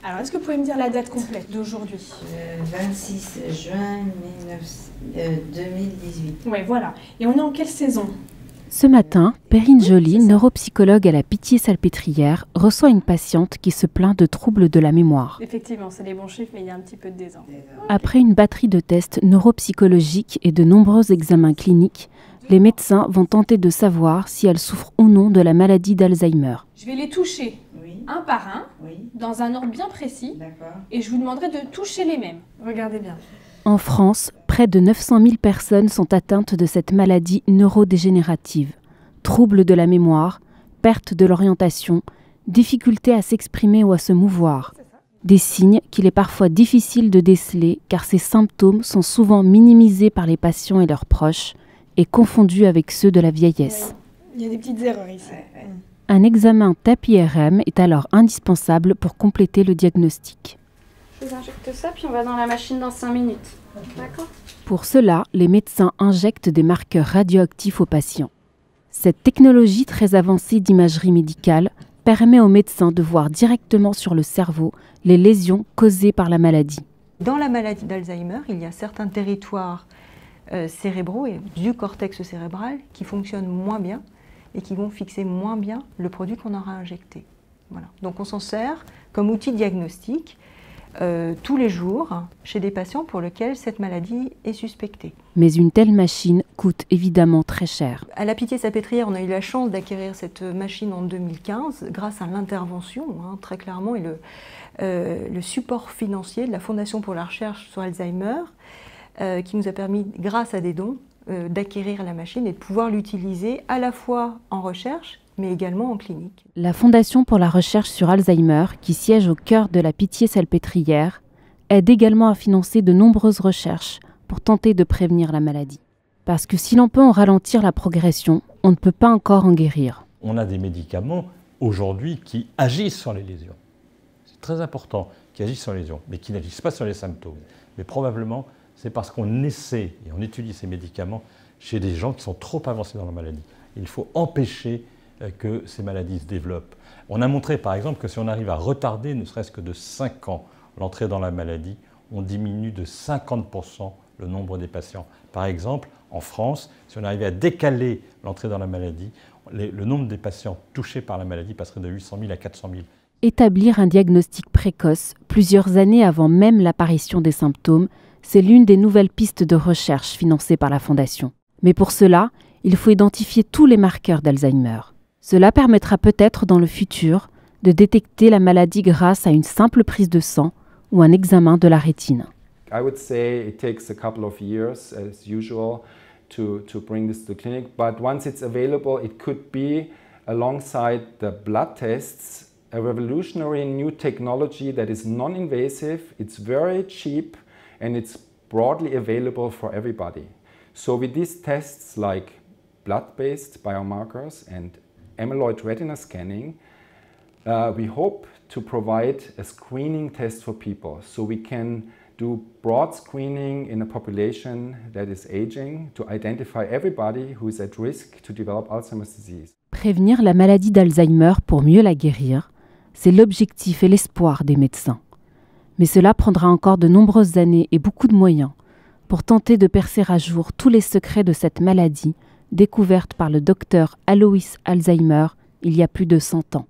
Alors, est-ce que vous pouvez me dire la date complète d'aujourd'hui? 26 juin 2018. Oui, voilà. Et on est en quelle saison? Ce matin, Perrine Joly, neuropsychologue à la Pitié-Salpêtrière, reçoit une patiente qui se plaint de troubles de la mémoire. Effectivement, c'est les bons chiffres, mais il y a un petit peu de désordre. Après une batterie de tests neuropsychologiques et de nombreux examens cliniques, les médecins vont tenter de savoir si elle souffre ou non de la maladie d'Alzheimer. Je vais les toucher un par un, dans un ordre bien précis, et je vous demanderai de toucher les mêmes. Regardez bien. En France, près de 900 000 personnes sont atteintes de cette maladie neurodégénérative. Troubles de la mémoire, perte de l'orientation, difficulté à s'exprimer ou à se mouvoir. Des signes qu'il est parfois difficile de déceler car ces symptômes sont souvent minimisés par les patients et leurs proches et confondus avec ceux de la vieillesse. Il y a des petites erreurs ici. Un examen TAP-IRM est alors indispensable pour compléter le diagnostic. Je vous injecte ça, puis on va dans la machine dans 5 minutes. D'accord ? Pour cela, les médecins injectent des marqueurs radioactifs aux patients. Cette technologie très avancée d'imagerie médicale permet aux médecins de voir directement sur le cerveau les lésions causées par la maladie. Dans la maladie d'Alzheimer, il y a certains territoires cérébraux et du cortex cérébral qui fonctionnent moins bien et qui vont fixer moins bien le produit qu'on aura injecté. Voilà. Donc on s'en sert comme outil diagnostique tous les jours chez des patients pour lesquels cette maladie est suspectée. Mais une telle machine coûte évidemment très cher. À la Pitié-Salpêtrière, on a eu la chance d'acquérir cette machine en 2015 grâce à l'intervention, très clairement, et le support financier de la Fondation pour la recherche sur Alzheimer, qui nous a permis, grâce à des dons, d'acquérir la machine et de pouvoir l'utiliser à la fois en recherche, mais également en clinique. La Fondation pour la recherche sur Alzheimer, qui siège au cœur de la Pitié-Salpêtrière, aide également à financer de nombreuses recherches pour tenter de prévenir la maladie. Parce que si l'on peut en ralentir la progression, on ne peut pas encore en guérir. On a des médicaments aujourd'hui qui agissent sur les lésions. C'est très important, qui agissent sur les lésions, mais qui n'agissent pas sur les symptômes. Mais probablement, c'est parce qu'on essaie et on utilise ces médicaments chez des gens qui sont trop avancés dans la maladie. Il faut empêcher que ces maladies se développent. On a montré par exemple que si on arrive à retarder ne serait-ce que de 5 ans l'entrée dans la maladie, on diminue de 50% le nombre des patients. Par exemple, en France, si on arrivait à décaler l'entrée dans la maladie, le nombre des patients touchés par la maladie passerait de 800 000 à 400 000. Établir un diagnostic précoce, plusieurs années avant même l'apparition des symptômes, c'est l'une des nouvelles pistes de recherche financées par la Fondation. Mais pour cela, il faut identifier tous les marqueurs d'Alzheimer. Cela permettra peut-être dans le futur de détecter la maladie grâce à une simple prise de sang ou un examen de la rétine. I would say it takes a couple of years, as usual, to bring this to the clinic. But once it's available, it could be, alongside the blood tests, a revolutionary new technology that is non-invasive, it's very cheap, and it's broadly available for everybody. So with these tests like blood-based biomarkers and amyloid retina scanning, we hope to provide a screening test for people. So we can do broad screening in a population that is aging to identify everybody who is at risk to develop Alzheimer's disease. Prévenir la maladie d'Alzheimer pour mieux la guérir, c'est l'objectif et l'espoir des médecins. Mais cela prendra encore de nombreuses années et beaucoup de moyens pour tenter de percer à jour tous les secrets de cette maladie découverte par le docteur Alois Alzheimer il y a plus de 100 ans.